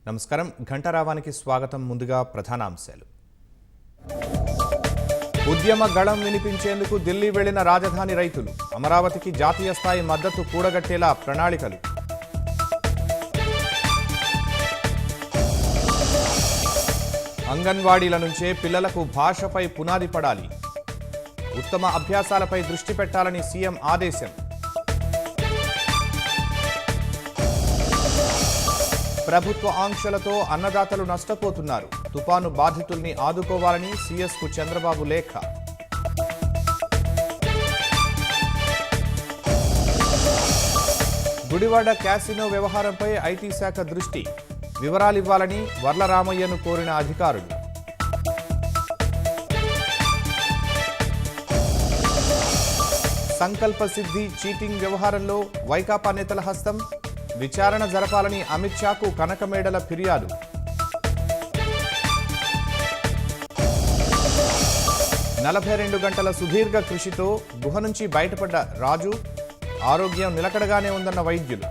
నమస్కారం ఘంటారావానికి స్వాగతం. ముందుగా ప్రధానాంశాలు. ఉద్యమ గళం వినిపించేందుకు ఢిల్లీ వెళ్లిన రాజధాని రైతులు. అమరావతికి జాతీయ స్థాయి మద్దతు కూడగట్టేలా ప్రణాళికలు. అంగన్వాడీల నుంచే పిల్లలకు భాషపై పునాది పడాలి. ఉత్తమ అభ్యాసాలపై దృష్టి పెట్టాలని సీఎం ఆదేశం. ప్రభుత్వ ఆంక్షలతో అన్నదాతలు నష్టపోతున్నారు. తుపాను బాధితుల్ని ఆదుకోవాలని సీఎస్కు చంద్రబాబు లేఖ. గుడివాడ క్యాసినో వ్యవహారంపై ఐటీ శాఖ దృష్టి. వివరాలివ్వాలని వర్లరామయ్యను కోరిన అధికారులు. సంకల్ప సిద్ధి చీటింగ్ వ్యవహారంలో వైకాపా నేతల హస్తం. విచారణ జరపాలని అమిత్ షాకు కనకమేడల ఫిర్యాదు. నలభై 2 గంటల సుదీర్ఘ కృషితో గుహ నుంచి బయటపడ్డ రాజు. ఆరోగ్యం నిలకడగానే ఉందన్న వైద్యులు.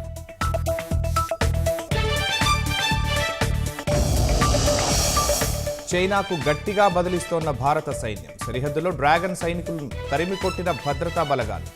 చైనాకు గట్టిగా బదిలిస్తోన్న భారత సైన్యం. సరిహద్దులో డ్రాగన్ సైనికులను తరిమికొట్టిన భద్రతా బలగాలు.